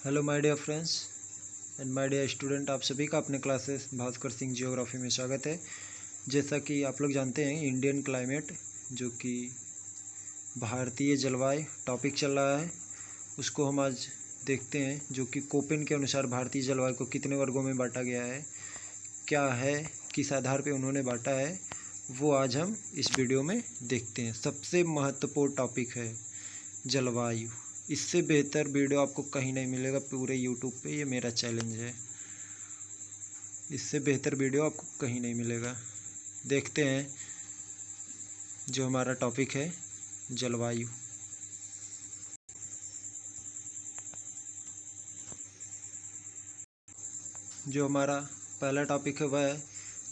Hello my dear friends and my dear student, आप सभी का अपने क्लासेस भास्कर सिंह जियोग्राफी में स्वागत है। जैसा कि आप लोग जानते हैं, इंडियन क्लाइमेट जो कि भारतीय जलवायु टॉपिक चल रहा है, उसको हम आज देखते हैं। जो कि कोपेन के अनुसार भारतीय जलवायु को कितने वर्गों में बांटा गया है, क्या है, किस आधार पर उन्होंने बांटा है, वो आज हम इस वीडियो में देखते हैं। सबसे महत्वपूर्ण टॉपिक है जलवायु। इससे बेहतर वीडियो आपको कहीं नहीं मिलेगा पूरे यूट्यूब पे, ये मेरा चैलेंज है। इससे बेहतर वीडियो आपको कहीं नहीं मिलेगा। देखते हैं जो हमारा टॉपिक है जलवायु। जो हमारा पहला टॉपिक है वह है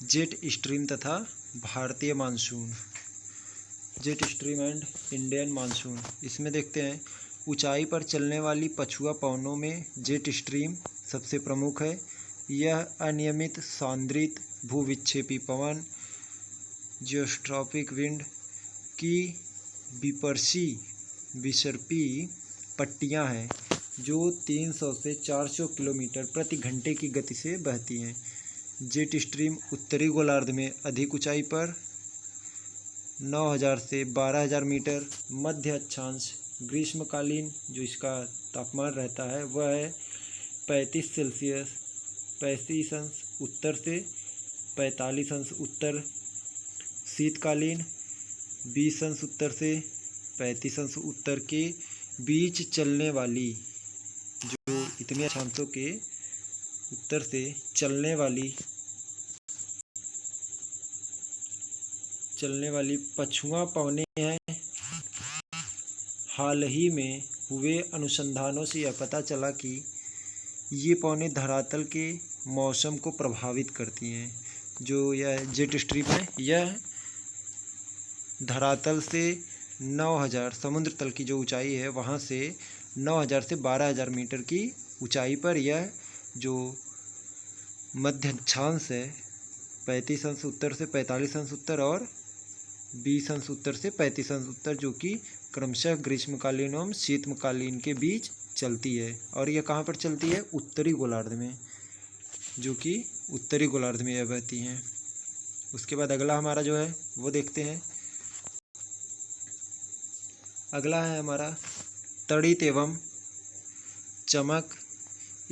जेट स्ट्रीम तथा भारतीय monsoon. Jet stream and Indian monsoon. इसमें देखते हैं, ऊंचाई पर चलने वाली पछुआ पवनों में जेट स्ट्रीम सबसे प्रमुख है। यह अनियमित सांद्रित भूविक्षेपी पवन जियोस्ट्रॉपिक विंड की विसर्पी पट्टियां हैं जो 300 से 400 किलोमीटर प्रति घंटे की गति से बहती हैं। जेट स्ट्रीम उत्तरी गोलार्ध में अधिक ऊंचाई पर 9000 से 12000 मीटर, मध्य अक्षांश ग्रीष्मकालीन जो इसका तापमान रहता है वह है 35 सेल्सियस 35 अंश उत्तर से 45 अंश उत्तर, शीतकालीन 20 अंश उत्तर से 35 अंश उत्तर के बीच चलने वाली, जो इतने अक्षांशों के उत्तर से चलने वाली पछुआ पवनें हैं। हाल ही में हुए अनुसंधानों से यह पता चला कि ये पवनें धरातल के मौसम को प्रभावित करती हैं। जो यह जेट स्ट्रीम है, यह धरातल से 9000 समुद्र तल की जो ऊंचाई है वहाँ से 9000 से 12000 मीटर की ऊंचाई पर यह जो मध्य अक्षांश है 35 अंश उत्तर से 45 अंश उत्तर और 20 अंश उत्तर से 35 अंश उत्तर, जो कि क्रमशः ग्रीष्मकालीन एवं शीतकालीन के बीच चलती है। और यह कहाँ पर चलती है? उत्तरी गोलार्ध में, जो कि उत्तरी गोलार्ध में यह बहती हैं। उसके बाद अगला हमारा जो है वो देखते हैं। अगला है हमारा तड़ित एवं चमक।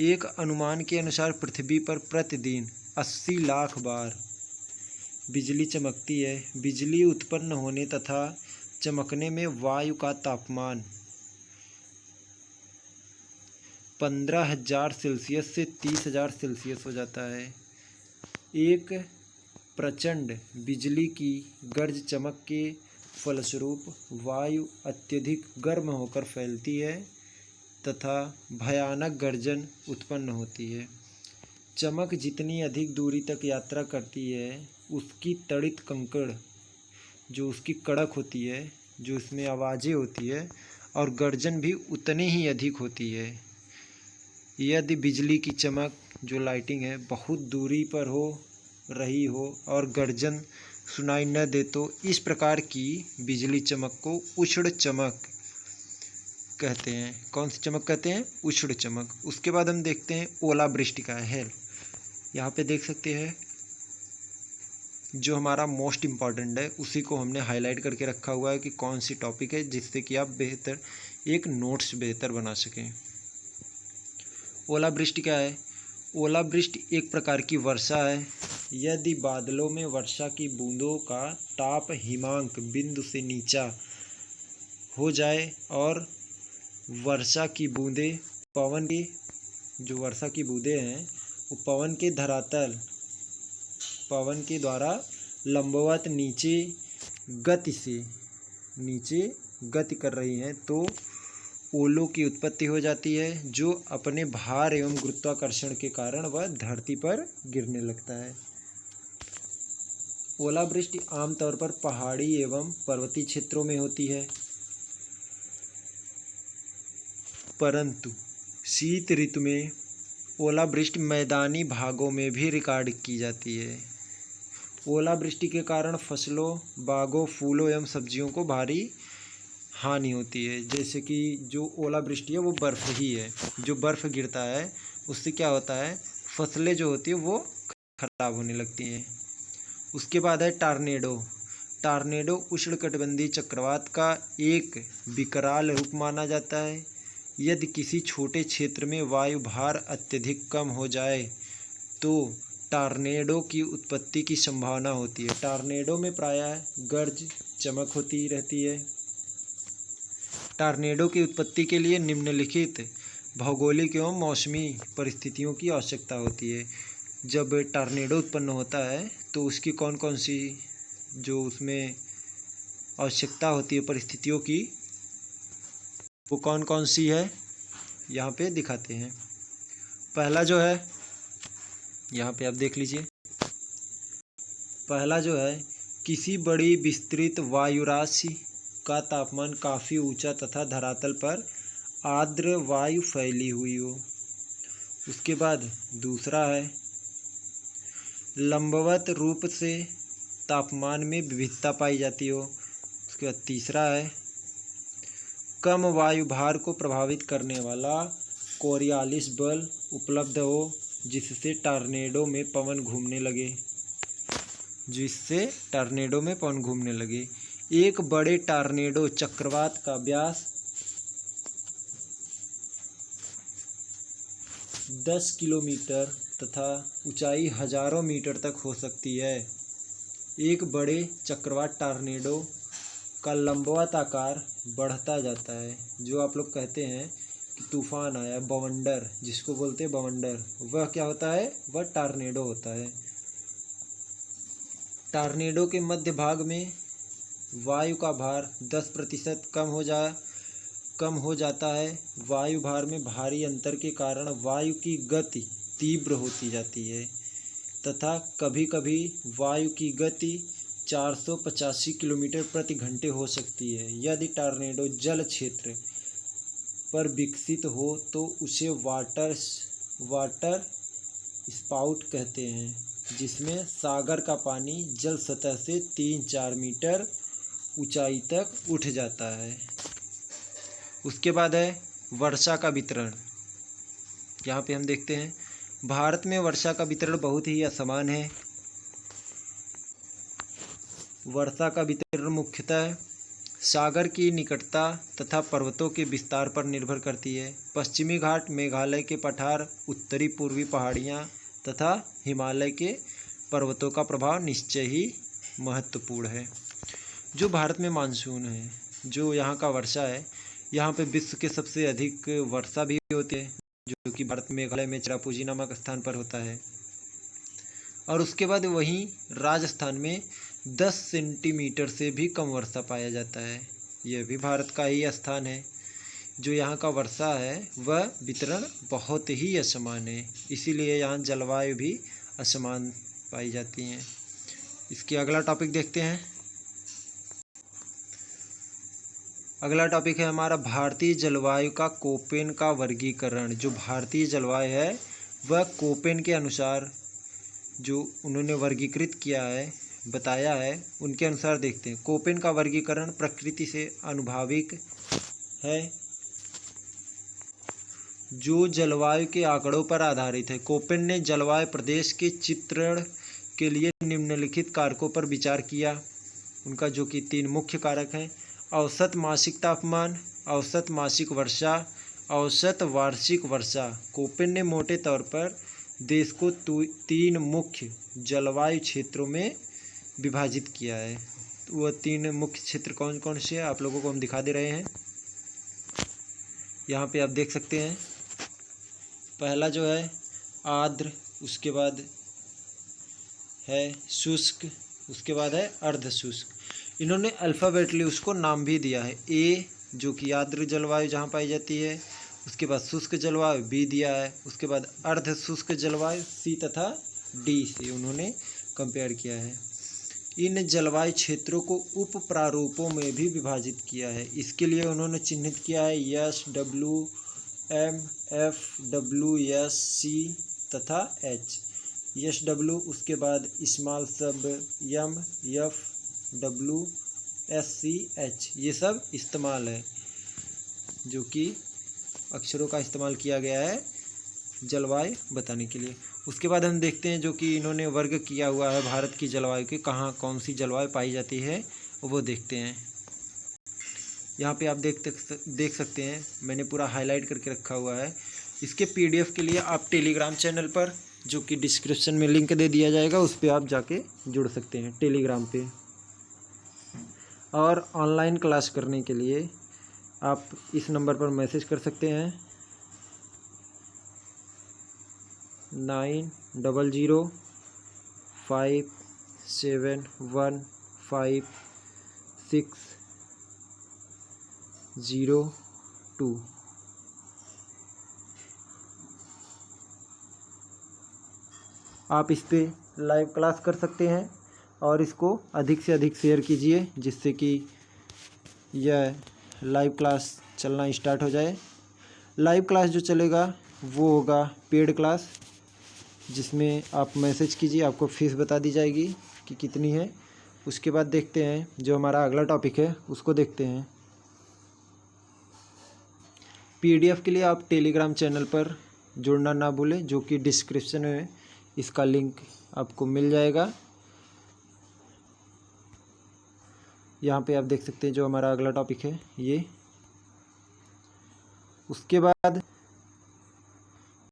एक अनुमान के अनुसार पृथ्वी पर प्रतिदिन 80 लाख बार बिजली चमकती है। बिजली उत्पन्न होने तथा चमकने में वायु का तापमान 15,000 सेल्सियस से 30,000 सेल्सियस हो जाता है। एक प्रचंड बिजली की गर्ज चमक के फलस्वरूप वायु अत्यधिक गर्म होकर फैलती है तथा भयानक गर्जन उत्पन्न होती है। चमक जितनी अधिक दूरी तक यात्रा करती है, उसकी तड़ित कंकड़ जो उसकी कड़क होती है, जो इसमें आवाज़ें होती है, और गर्जन भी उतनी ही अधिक होती है। यदि बिजली की चमक जो लाइटिंग है बहुत दूरी पर हो रही हो और गर्जन सुनाई न दे, तो इस प्रकार की बिजली चमक को उष्ण चमक कहते हैं। कौन सी चमक कहते हैं? उष्ण चमक। उसके बाद हम देखते हैं ओलावृष्टि का हेल। यहाँ पे देख सकते हैं, जो हमारा मोस्ट इम्पॉर्टेंट है उसी को हमने हाईलाइट करके रखा हुआ है कि कौन सी टॉपिक है, जिससे कि आप बेहतर एक नोट्स बेहतर बना सकें। ओलावृष्टि क्या है? ओलावृष्टि एक प्रकार की वर्षा है। यदि बादलों में वर्षा की बूंदों का ताप हिमांक बिंदु से नीचा हो जाए और वर्षा की बूंदें पवन की जो वर्षा की बूंदें हैं वो पवन के द्वारा लंबवत नीचे गति कर रही हैं, तो ओलों की उत्पत्ति हो जाती है, जो अपने भार एवं गुरुत्वाकर्षण के कारण वह धरती पर गिरने लगता है। ओलावृष्टि आमतौर पर पहाड़ी एवं पर्वतीय क्षेत्रों में होती है, परंतु शीत ऋतु में ओलावृष्टि मैदानी भागों में भी रिकॉर्ड की जाती है। ओलावृष्टि के कारण फसलों, बागों, फूलों एवं सब्जियों को भारी हानि होती है। जैसे कि जो ओलावृष्टि है वो बर्फ़ ही है, जो बर्फ़ गिरता है उससे क्या होता है, फसलें जो होती है वो खराब होने लगती हैं। उसके बाद है टार्नेडो। टार्नेडो उष्णकटिबंधीय चक्रवात का एक विकराल रूप माना जाता है। यदि किसी छोटे क्षेत्र में वायु भार अत्यधिक कम हो जाए तो टार्नेडो की उत्पत्ति की संभावना होती है। टार्नेडो में प्रायः गर्ज चमक होती रहती है। टार्नेडो की उत्पत्ति के लिए निम्नलिखित भौगोलिक एवं मौसमी परिस्थितियों की आवश्यकता होती है। जब टार्नेडो उत्पन्न होता है तो उसकी कौन कौन सी जो उसमें आवश्यकता होती है परिस्थितियों की, वो कौन कौन सी है यहाँ पे दिखाते हैं। पहला जो है, यहाँ पे आप देख लीजिए, पहला जो है किसी बड़ी विस्तृत वायुराशि का तापमान काफ़ी ऊंचा तथा धरातल पर आर्द्र वायु फैली हुई हो। उसके बाद दूसरा है लंबवत रूप से तापमान में विविधता पाई जाती हो। उसके बाद तीसरा है कम वायु भार को प्रभावित करने वाला कोरियालिस बल उपलब्ध हो जिससे टॉर्नेडो में पवन घूमने लगे। एक बड़े टॉर्नेडो चक्रवात का व्यास 10 किलोमीटर तथा ऊंचाई हजारों मीटर तक हो सकती है। एक बड़े चक्रवात टॉर्नेडो का लंबवत आकार बढ़ता जाता है। जो आप लोग कहते हैं कि तूफान आया, बवंडर जिसको बोलते हैं बवंडर, वह क्या होता है, वह टॉर्नेडो होता है। टॉर्नेडो के मध्य भाग में वायु का भार 10% कम हो जाता है। वायु भार में भारी अंतर के कारण वायु की गति तीव्र होती जाती है तथा कभी कभी वायु की गति 485 किलोमीटर प्रति घंटे हो सकती है। यदि टॉर्नेडो जल क्षेत्र पर विकसित हो तो उसे वाटर स्पाउट कहते हैं, जिसमें सागर का पानी जल सतह से 3-4 मीटर ऊंचाई तक उठ जाता है। उसके बाद है वर्षा का वितरण। यहाँ पे हम देखते हैं भारत में वर्षा का वितरण बहुत ही असमान है। वर्षा का वितरण मुख्यतः सागर की निकटता तथा पर्वतों के विस्तार पर निर्भर करती है। पश्चिमी घाट, मेघालय के पठार, उत्तरी पूर्वी पहाड़ियाँ तथा हिमालय के पर्वतों का प्रभाव निश्चय ही महत्वपूर्ण है। जो भारत में मानसून है, जो यहाँ का वर्षा है, यहाँ पे विश्व के सबसे अधिक वर्षा भी होती है, जो कि भारत मेघालय में चिरापुंजी नामक स्थान पर होता है। और उसके बाद वहीं राजस्थान में 10 सेंटीमीटर से भी कम वर्षा पाया जाता है। यह भी भारत का ही स्थान है। जो यहाँ का वर्षा है वह वितरण बहुत ही असमान है, इसीलिए यहाँ जलवायु भी असमान पाई जाती हैं। इसके अगला टॉपिक देखते हैं। अगला टॉपिक है हमारा भारतीय जलवायु का कोपेन का वर्गीकरण। जो भारतीय जलवायु है वह कोपेन के अनुसार जो उन्होंने वर्गीकृत किया है, बताया है, उनके अनुसार देखते हैं। कोपेन का वर्गीकरण प्रकृति से आनुभाविक है, जो जलवायु के आंकड़ों पर आधारित है। कोपेन ने जलवायु प्रदेश के चित्रण के लिए निम्नलिखित कारकों पर विचार किया। उनका जो कि 3 मुख्य कारक हैं: औसत मासिक तापमान, औसत मासिक वर्षा, औसत वार्षिक वर्षा। कोपेन ने मोटे तौर पर देश को 3 मुख्य जलवायु क्षेत्रों में विभाजित किया है। वह 3 मुख्य क्षेत्र कौन कौन से हैं आप लोगों को हम दिखा दे रहे हैं। यहाँ पे आप देख सकते हैं। पहला जो है आर्द्र, उसके बाद है शुष्क, उसके बाद है अर्ध शुष्क। इन्होंने अल्फ़ाबेटली उसको नाम भी दिया है। ए जो कि आर्द्र जलवायु जहाँ पाई जाती है, उसके बाद शुष्क जलवायु बी दिया है, उसके बाद अर्ध शुष्क जलवायु सी तथा डी से उन्होंने कंपेयर किया है। इन जलवायु क्षेत्रों को उप प्रारूपों में भी विभाजित किया है। इसके लिए उन्होंने चिन्हित किया है S, W, M, F, W, S, C तथा एच। एस डब्ल्यू, उसके बाद स्मॉल सब एम, एफ, डब्ल्यू, SCH, ये सब इस्तेमाल है, जो कि अक्षरों का इस्तेमाल किया गया है जलवायु बताने के लिए। उसके बाद हम देखते हैं जो कि इन्होंने वर्ग किया हुआ है भारत की जलवायु के, कहाँ कौन सी जलवायु पाई जाती है वो देखते हैं। यहाँ पे आप देख सकते हैं, मैंने पूरा हाईलाइट करके रखा हुआ है। इसके PDF के लिए आप टेलीग्राम चैनल पर, जो कि डिस्क्रिप्शन में लिंक दे दिया जाएगा, उस पर आप जाके जुड़ सकते हैं टेलीग्राम पे। और ऑनलाइन क्लास करने के लिए आप इस नंबर पर मैसेज कर सकते हैं 900057155602। आप इस पे लाइव क्लास कर सकते हैं और इसको अधिक से अधिक शेयर कीजिए, जिससे कि यह लाइव क्लास चलना स्टार्ट हो जाए। लाइव क्लास जो चलेगा वो होगा पेड क्लास, जिसमें आप मैसेज कीजिए, आपको फ़ीस बता दी जाएगी कि कितनी है। उसके बाद देखते हैं जो हमारा अगला टॉपिक है उसको देखते हैं। PDF के लिए आप टेलीग्राम चैनल पर जुड़ना ना भूलें, जो कि डिस्क्रिप्शन में इसका लिंक आपको मिल जाएगा। यहाँ पे आप देख सकते हैं जो हमारा अगला टॉपिक है ये। उसके बाद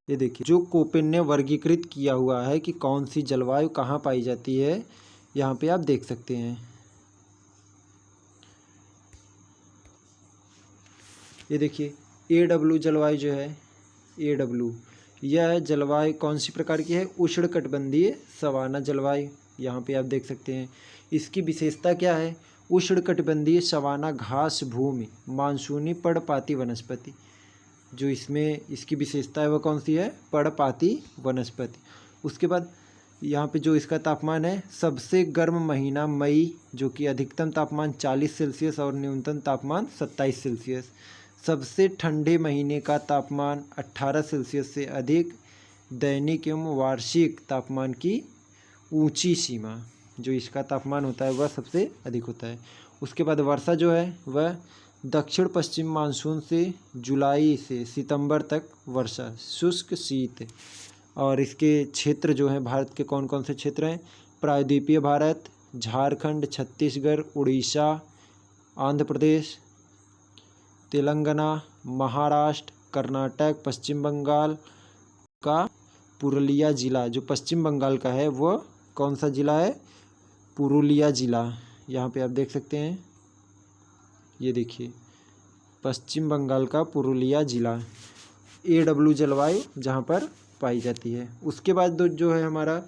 ये देखिए, जो कोपेन ने वर्गीकृत किया हुआ है कि कौन सी जलवायु कहाँ पाई जाती है, यहाँ पे आप देख सकते हैं। ये देखिए AW जलवायु जो है, AW यह जलवायु कौन सी प्रकार की है? उष्णकटिबंधीय सवाना जलवायु। यहाँ पे आप देख सकते हैं इसकी विशेषता क्या है? उष्णकटिबंधीय सवाना घास भूमि मानसूनी पर्णपाती वनस्पति। जो इसमें इसकी विशेषता है वह कौन सी है? पर्णपाती वनस्पति। उसके बाद यहाँ पे जो इसका तापमान है, सबसे गर्म महीना मई, जो कि अधिकतम तापमान 40 सेल्सियस और न्यूनतम तापमान 27 सेल्सियस। सबसे ठंडे महीने का तापमान 18 सेल्सियस से अधिक। दैनिक एवं वार्षिक तापमान की ऊंची सीमा, जो इसका तापमान होता है वह सबसे अधिक होता है। उसके बाद वर्षा जो है वह दक्षिण पश्चिम मानसून से जुलाई से सितंबर तक वर्षा, शुष्क शीत। और इसके क्षेत्र जो हैं भारत के कौन कौन से क्षेत्र हैं? प्रायद्वीपीय भारत, झारखंड, छत्तीसगढ़, उड़ीसा, आंध्र प्रदेश, तेलंगाना, महाराष्ट्र, कर्नाटक, पश्चिम बंगाल का पुरुलिया जिला, जो पश्चिम बंगाल का है वह कौन सा जिला है? पुरुलिया जिला। यहाँ पे आप देख सकते हैं, ये देखिए पश्चिम बंगाल का पुरुलिया जिला AW जलवायु जहाँ पर पाई जाती है। उसके बाद जो है हमारा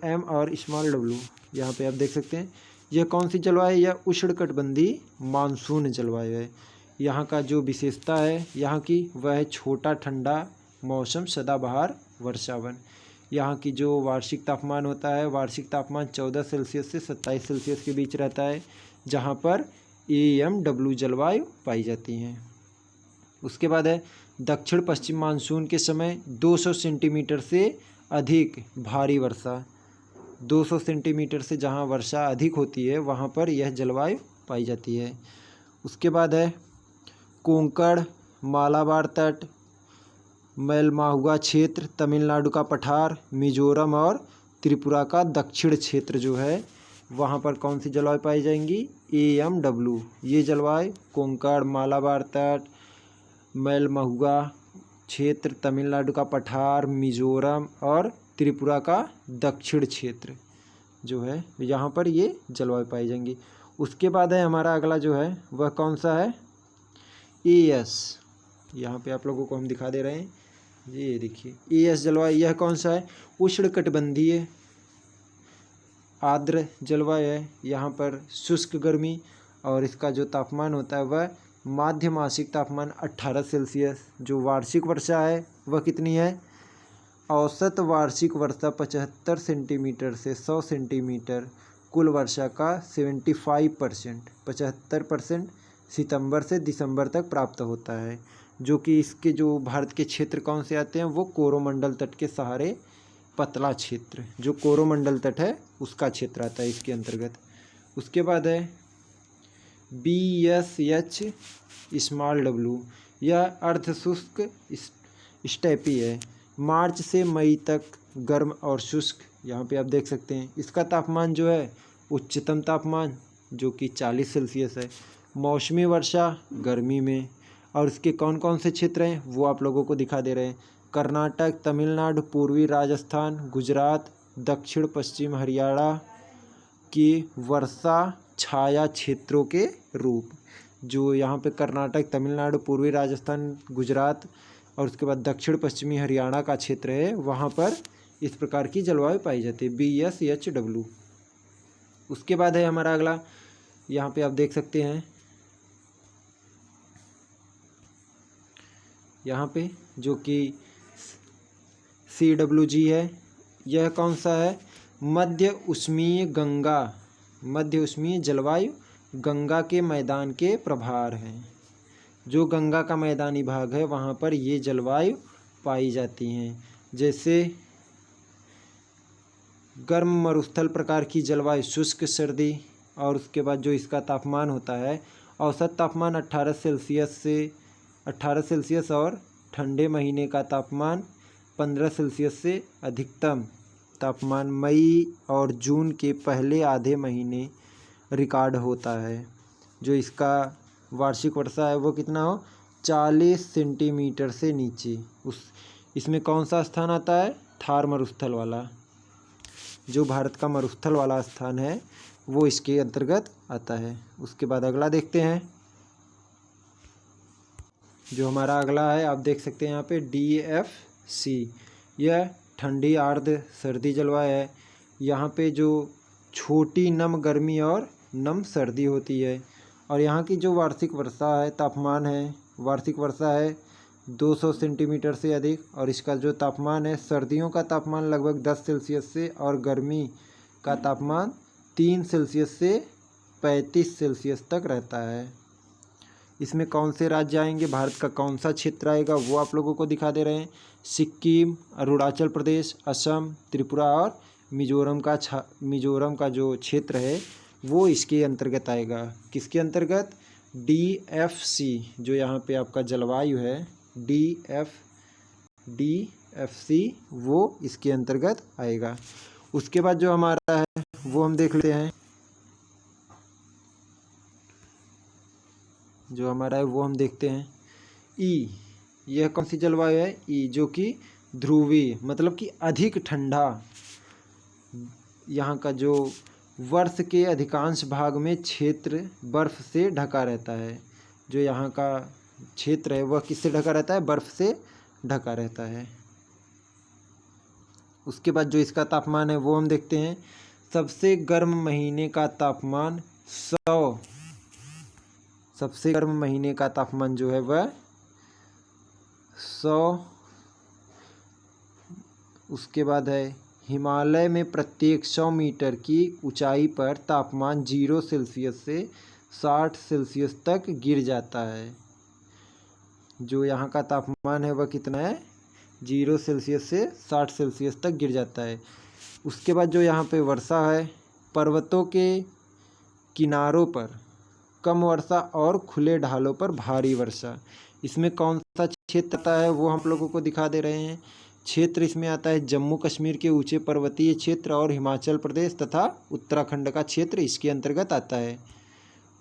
m और w, यहाँ पे आप देख सकते हैं यह कौन सी जलवायु? यह उष्णकटिबंधीय मानसून जलवायु है। यहाँ का जो विशेषता है यहाँ की, वह है छोटा ठंडा मौसम, सदाबहार वर्षावन। यहाँ की जो वार्षिक तापमान होता है, वार्षिक तापमान 14 सेल्सियस से 27 सेल्सियस के बीच रहता है, जहाँ पर AMW जलवायु पाई जाती हैं। उसके बाद है दक्षिण पश्चिम मानसून के समय 200 सेंटीमीटर से अधिक भारी वर्षा। 200 सेंटीमीटर से जहाँ वर्षा अधिक होती है वहाँ पर यह जलवायु पाई जाती है। उसके बाद है कोंकण, मालाबार तट, मैलमाहुआ क्षेत्र, तमिलनाडु का पठार, मिजोरम और त्रिपुरा का दक्षिण क्षेत्र जो है, वहाँ पर कौन सी जलवायु पाई जाएंगी? AMW। ये जलवायु कोंकण, मालाबार तट, मैलमाहुआ क्षेत्र, तमिलनाडु का पठार, मिजोरम और त्रिपुरा का दक्षिण क्षेत्र जो है, यहाँ पर ये जलवायु पाई जाएंगी। उसके बाद है हमारा अगला जो है वह कौन सा है? AS। यहाँ पे आप लोगों को हम दिखा दे रहे हैं, ये देखिए AS जलवायु। यह कौन सा है? उष्णकटिबंधीय आर्द्र जलवायु है। यहाँ पर शुष्क गर्मी और इसका जो तापमान होता है वह माध्य मासिक तापमान 18 सेल्सियस। जो वार्षिक वर्षा है वह कितनी है? औसत वार्षिक वर्षा 75 सेंटीमीटर से 100 सेंटीमीटर। कुल वर्षा का 75%, 75% सितंबर से दिसंबर तक प्राप्त होता है। जो कि इसके जो भारत के क्षेत्र कौन से आते हैं? वो कोरोमंडल तट के सहारे पतला क्षेत्र, जो कोरोमंडल तट है उसका क्षेत्र आता है इसके अंतर्गत। उसके बाद है BSH स्मॉल W, यह अर्धशुष्क स्टेपी है। मार्च से मई तक गर्म और शुष्क, यहाँ पे आप देख सकते हैं। इसका तापमान जो है उच्चतम तापमान जो कि 40 सेल्सियस है। मौसमी वर्षा गर्मी में, और इसके कौन कौन से क्षेत्र हैं वो आप लोगों को दिखा दे रहे हैं। कर्नाटक, तमिलनाडु, पूर्वी राजस्थान, गुजरात, दक्षिण पश्चिम हरियाणा की वर्षा छाया क्षेत्रों के रूप। जो यहाँ पे कर्नाटक, तमिलनाडु, पूर्वी राजस्थान, गुजरात और उसके बाद दक्षिण पश्चिमी हरियाणा का क्षेत्र है, वहाँ पर इस प्रकार की जलवायु पाई जाती है, BSHW। उसके बाद है हमारा अगला, यहाँ पे आप देख सकते हैं, यहाँ पे जो कि CWG है। यह कौन सा है? मध्य उष्मीय गंगा, मध्य उष्मीय जलवायु गंगा के मैदान के प्रभार हैं। जो गंगा का मैदानी भाग है वहाँ पर ये जलवायु पाई जाती हैं। जैसे गर्म मरुस्थल प्रकार की जलवायु, शुष्क सर्दी, और उसके बाद जो इसका तापमान होता है औसत तापमान 18 सेल्सियस और ठंडे महीने का तापमान 15 सेल्सियस से अधिकतम तापमान मई और जून के पहले आधे महीने रिकॉर्ड होता है। जो इसका वार्षिक वर्षा है वो कितना हो? 40 सेंटीमीटर से नीचे। इसमें कौन सा स्थान आता है? थार मरुस्थल वाला, जो भारत का मरुस्थल वाला स्थान है वो इसके अंतर्गत आता है। उसके बाद अगला देखते हैं, जो हमारा अगला है आप देख सकते हैं यहाँ पे DFC। यह ठंडी आर्द्र सर्दी जलवायु है। यहाँ पे जो छोटी नम गर्मी और नम सर्दी होती है, और यहाँ की जो वार्षिक वर्षा है, तापमान है, वार्षिक वर्षा है 200 सेंटीमीटर से अधिक, और इसका जो तापमान है, सर्दियों का तापमान लगभग 10 सेल्सियस से और गर्मी का तापमान 3 सेल्सियस से 35 सेल्सियस तक रहता है। इसमें कौन से राज्य आएंगे, भारत का कौन सा क्षेत्र आएगा वो आप लोगों को दिखा दे रहे हैं। सिक्किम, अरुणाचल प्रदेश, असम, त्रिपुरा और मिजोरम का जो क्षेत्र है वो इसके अंतर्गत आएगा। किसके अंतर्गत? DFC, जो यहाँ पे आपका जलवायु है DFC वो इसके अंतर्गत आएगा। उसके बाद जो हमारा है वो हम देख लेते हैं, जो हमारा है वो हम देखते हैं E। यह कौन सी जलवायु है? E, जो कि ध्रुवीय, मतलब कि अधिक ठंडा। यहाँ का जो वर्ष के अधिकांश भाग में क्षेत्र बर्फ से ढका रहता है। जो यहाँ का क्षेत्र है वह किससे ढका रहता है? बर्फ से ढका रहता है। उसके बाद जो इसका तापमान है वो हम देखते हैं। सबसे गर्म महीने का तापमान 100, सबसे गर्म महीने का तापमान जो है वह 100। उसके बाद है हिमालय में प्रत्येक 100 मीटर की ऊंचाई पर तापमान 0 सेल्सियस से 60 सेल्सियस तक गिर जाता है। जो यहाँ का तापमान है वह कितना है? 0 सेल्सियस से 60 सेल्सियस तक गिर जाता है। उसके बाद जो यहाँ पे वर्षा है, पर्वतों के किनारों पर कम वर्षा और खुले ढालों पर भारी वर्षा। इसमें कौन सा क्षेत्र आता है वो हम लोगों को दिखा दे रहे हैं। क्षेत्र इसमें आता है जम्मू कश्मीर के ऊंचे पर्वतीय क्षेत्र और हिमाचल प्रदेश तथा उत्तराखंड का क्षेत्र इसके अंतर्गत आता है।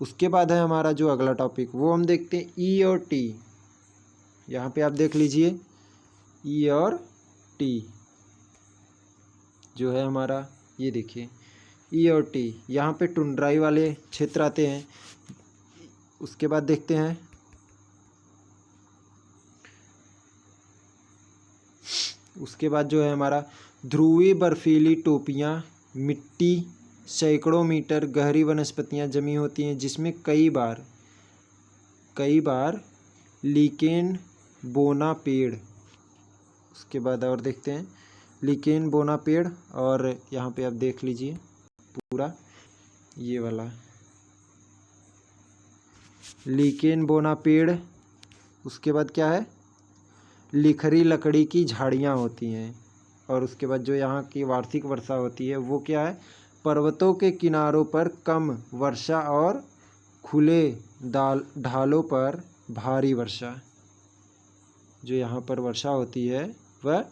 उसके बाद है हमारा जो अगला टॉपिक वो हम देखते हैं E और T। यहाँ पे आप देख लीजिए E और T जो है हमारा, ये देखिए E और T। यहाँ पे टुंड्राई वाले क्षेत्र आते हैं। उसके बाद देखते हैं उसके बाद जो है हमारा ध्रुवीय बर्फीली टोपियाँ, मिट्टी, सैकड़ों मीटर गहरी वनस्पतियाँ जमी होती हैं, जिसमें कई बार लीकेन बोना पेड़। उसके बाद और देखते हैं लीकेन बोना पेड़, और यहाँ पे आप देख लीजिए पूरा ये वाला लीकेन बोना पेड़। उसके बाद क्या है? लिखरी लकड़ी की झाड़ियाँ होती हैं। और उसके बाद जो यहाँ की वार्षिक वर्षा होती है वो क्या है? पर्वतों के किनारों पर कम वर्षा और खुले ढालों पर भारी वर्षा। जो यहाँ पर वर्षा होती है वह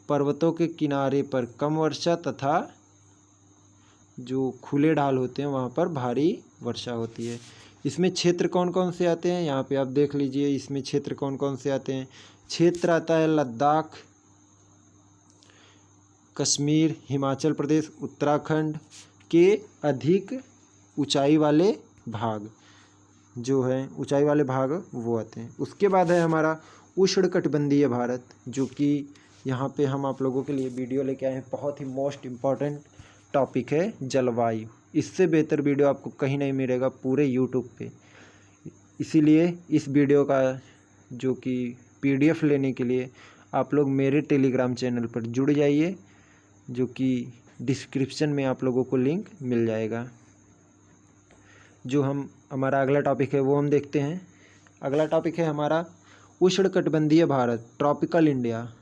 पर्वतों के किनारे पर कम वर्षा तथा जो खुले ढाल होते हैं वहाँ पर भारी वर्षा होती है। इसमें क्षेत्र कौन कौन से आते हैं यहाँ पे आप देख लीजिए। इसमें क्षेत्र कौन कौन से आते हैं। क्षेत्र आता है लद्दाख, कश्मीर, हिमाचल प्रदेश, उत्तराखंड के अधिक ऊंचाई वाले भाग जो हैं, ऊंचाई वाले भाग वो आते हैं। उसके बाद है हमारा उष्णकटिबंधीय भारत, जो कि यहाँ पे हम आप लोगों के लिए वीडियो लेके आए हैं। बहुत ही मोस्ट इम्पॉर्टेंट टॉपिक है जलवायु। इससे बेहतर वीडियो आपको कहीं नहीं मिलेगा पूरे यूट्यूब पे। इसीलिए इस वीडियो का जो कि PDF लेने के लिए आप लोग मेरे टेलीग्राम चैनल पर जुड़ जाइए, जो कि डिस्क्रिप्शन में आप लोगों को लिंक मिल जाएगा। जो हमारा अगला टॉपिक है वो हम देखते हैं। अगला टॉपिक है हमारा उष्णकटिबंधीय भारत, ट्रॉपिकल इंडिया।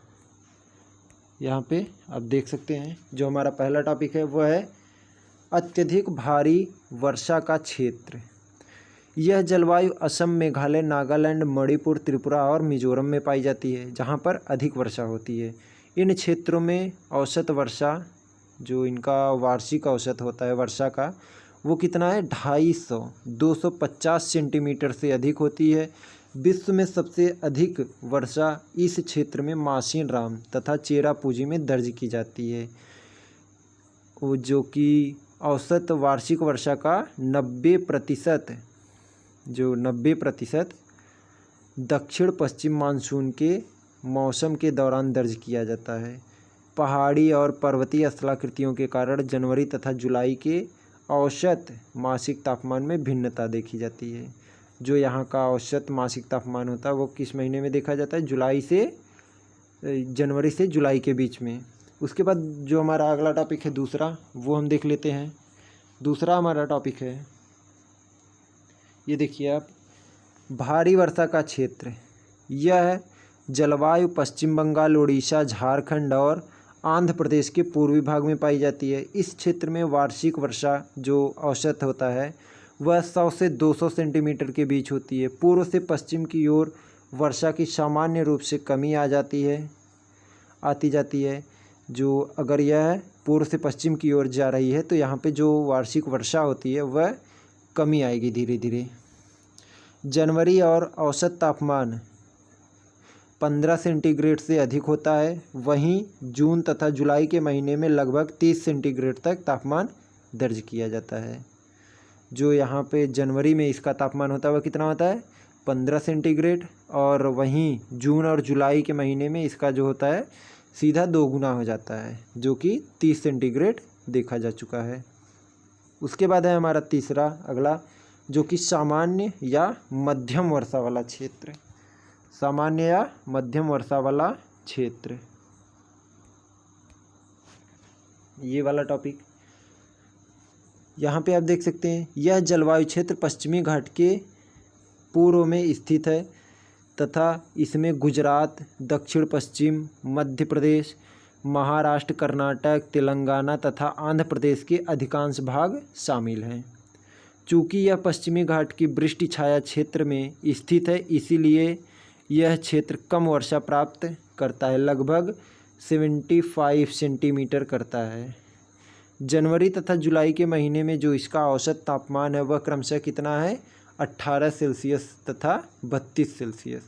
यहाँ पे आप देख सकते हैं जो हमारा पहला टॉपिक है वह है अत्यधिक भारी वर्षा का क्षेत्र। यह जलवायु असम, मेघालय, नागालैंड, मणिपुर, त्रिपुरा और मिजोरम में पाई जाती है, जहाँ पर अधिक वर्षा होती है। इन क्षेत्रों में औसत वर्षा, जो इनका वार्षिक औसत होता है वर्षा का, वो कितना है 250 सेंटीमीटर से अधिक होती है। विश्व में सबसे अधिक वर्षा इस क्षेत्र में मासिनराम तथा चेरापूंजी में दर्ज की जाती है, जो कि औसत वार्षिक वर्षा का 90% दक्षिण पश्चिम मानसून के मौसम के दौरान दर्ज किया जाता है। पहाड़ी और पर्वतीय स्थलाकृतियों के कारण जनवरी तथा जुलाई के औसत मासिक तापमान में भिन्नता देखी जाती है। जो यहाँ का औसत मासिक तापमान होता है वो किस महीने में देखा जाता है, जनवरी से जुलाई के बीच में। उसके बाद जो हमारा अगला टॉपिक है दूसरा, वो हम देख लेते हैं। दूसरा हमारा टॉपिक है, ये देखिए आप, भारी वर्षा का क्षेत्र। यह जलवायु पश्चिम बंगाल, उड़ीसा, झारखंड और आंध्र प्रदेश के पूर्वी भाग में पाई जाती है। इस क्षेत्र में वार्षिक वर्षा जो औसत होता है वह 100 से 200 सेंटीमीटर के बीच होती है। पूर्व से पश्चिम की ओर वर्षा की सामान्य रूप से कमी आती जाती है। जो अगर यह पूर्व से पश्चिम की ओर जा रही है तो यहाँ पे जो वार्षिक वर्षा होती है वह कमी आएगी धीरे धीरे। जनवरी और औसत तापमान 15 सेंटीग्रेड से अधिक होता है। वहीं जून तथा जुलाई के महीने में लगभग 30 सेंटीग्रेड तक तापमान दर्ज किया जाता है। जो यहाँ पे जनवरी में इसका तापमान होता है वह कितना होता है 15 सेंटीग्रेड, और वहीं जून और जुलाई के महीने में इसका जो होता है सीधा 2 गुना हो जाता है, जो कि 30 सेंटीग्रेड देखा जा चुका है। उसके बाद है हमारा तीसरा अगला, जो कि सामान्य या मध्यम वर्षा वाला क्षेत्र। सामान्य या मध्यम वर्षा वाला क्षेत्र, ये वाला टॉपिक यहाँ पे आप देख सकते हैं। यह जलवायु क्षेत्र पश्चिमी घाट के पूर्व में स्थित है तथा इसमें गुजरात, दक्षिण पश्चिम, मध्य प्रदेश, महाराष्ट्र, कर्नाटक, तेलंगाना तथा आंध्र प्रदेश के अधिकांश भाग शामिल हैं। चूँकि यह पश्चिमी घाट की वृष्टि छाया क्षेत्र में स्थित है, इसीलिए यह क्षेत्र कम वर्षा प्राप्त करता है, लगभग 75 सेंटीमीटर करता है। जनवरी तथा जुलाई के महीने में जो इसका औसत तापमान है वह क्रमशः कितना है 18 सेल्सियस तथा 32 सेल्सियस।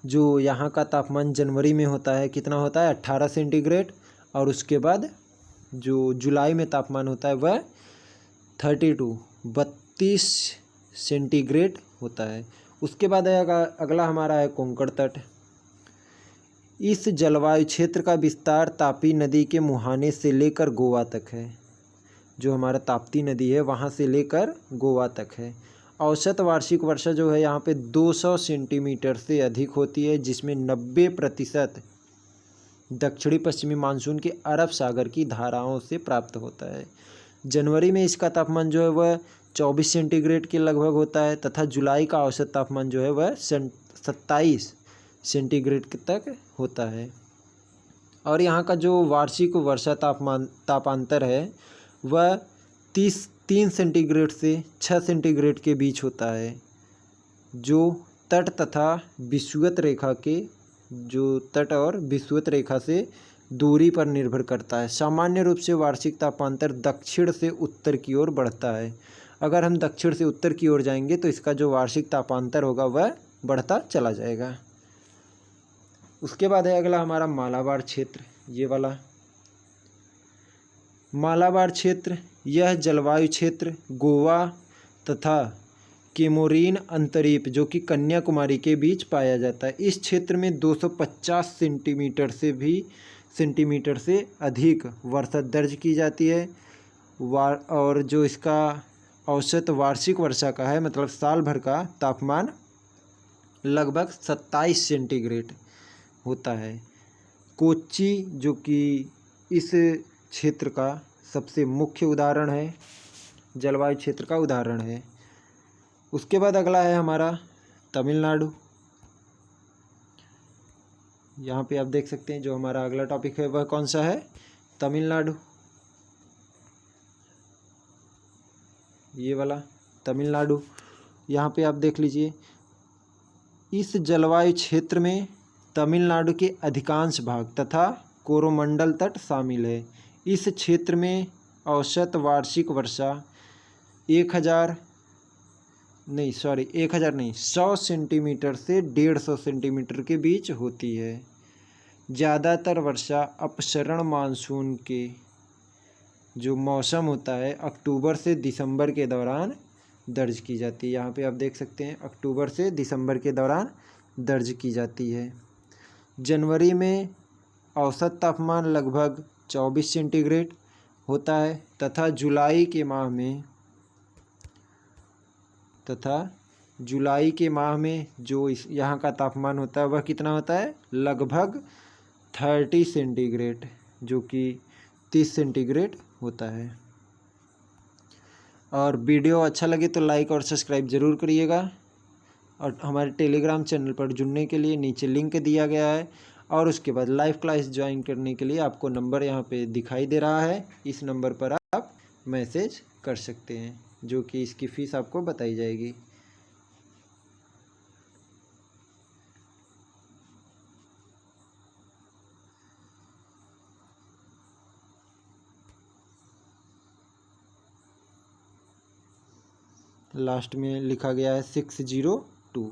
जो यहाँ का तापमान जनवरी में होता है कितना होता है 18 सेंटीग्रेड, और उसके बाद जो जुलाई में तापमान होता है वह 32 सेंटीग्रेड होता है। उसके बाद अगला हमारा है कोंकण तट। इस जलवायु क्षेत्र का विस्तार तापी नदी के मुहाने से लेकर गोवा तक है। जो हमारा ताप्ती नदी है वहाँ से लेकर गोवा तक है। औसत वार्षिक वर्षा जो है यहाँ पे 200 सेंटीमीटर से अधिक होती है, जिसमें 90% दक्षिणी पश्चिमी मानसून के अरब सागर की धाराओं से प्राप्त होता है। जनवरी में इसका तापमान जो है वह 24 सेंटीग्रेड के लगभग होता है तथा जुलाई का औसत तापमान जो है वह 27 सेंटीग्रेड तक होता है। और यहाँ का जो वार्षिक वर्षा तापांतर है वह 3 सेंटीग्रेड से 6 सेंटीग्रेड के बीच होता है, जो तट तथा विषुवत रेखा के तट और विषुवत रेखा से दूरी पर निर्भर करता है। सामान्य रूप से वार्षिक तापांतर दक्षिण से उत्तर की ओर बढ़ता है। अगर हम दक्षिण से उत्तर की ओर जाएंगे तो इसका जो वार्षिक तापांतर होगा वह बढ़ता चला जाएगा। उसके बाद है अगला हमारा मालाबार क्षेत्र, ये वाला मालाबार क्षेत्र। यह जलवायु क्षेत्र गोवा तथा केमोरीन अंतरीप जो कि कन्याकुमारी के बीच पाया जाता है। इस क्षेत्र में 250 सेंटीमीटर से अधिक वर्षा दर्ज की जाती है। और जो इसका औसत वार्षिक वर्षा का है, मतलब साल भर का तापमान लगभग 27 सेंटीग्रेड होता है। कोच्चि जो कि इस क्षेत्र का सबसे मुख्य उदाहरण है, जलवायु क्षेत्र का उदाहरण है। उसके बाद अगला है हमारा तमिलनाडु। यहाँ पे आप देख सकते हैं जो हमारा अगला टॉपिक है वह कौन सा है, तमिलनाडु। ये वाला तमिलनाडु, यहाँ पे आप देख लीजिए। इस जलवायु क्षेत्र में तमिलनाडु के अधिकांश भाग तथा कोरोमंडल तट शामिल है। इस क्षेत्र में औसत वार्षिक वर्षा 100 सेंटीमीटर से 150 सेंटीमीटर के बीच होती है। ज़्यादातर वर्षा अपसरण मानसून के जो मौसम होता है अक्टूबर से दिसंबर के दौरान दर्ज की जाती है। यहाँ पे आप देख सकते हैं अक्टूबर से दिसंबर के दौरान दर्ज की जाती है। जनवरी में औसत तापमान लगभग 24 सेंटीग्रेड होता है तथा जुलाई के माह में जो यहाँ का तापमान होता है वह कितना होता है, लगभग 30 सेंटीग्रेड, जो कि 30 सेंटीग्रेड होता है। और वीडियो अच्छा लगे तो लाइक और सब्सक्राइब ज़रूर करिएगा। और हमारे टेलीग्राम चैनल पर जुड़ने के लिए नीचे लिंक दिया गया है। और उसके बाद लाइव क्लास ज्वाइन करने के लिए आपको नंबर यहाँ पे दिखाई दे रहा है, इस नंबर पर आप मैसेज कर सकते हैं, जो कि इसकी फ़ीस आपको बताई जाएगी। लास्ट में लिखा गया है 602।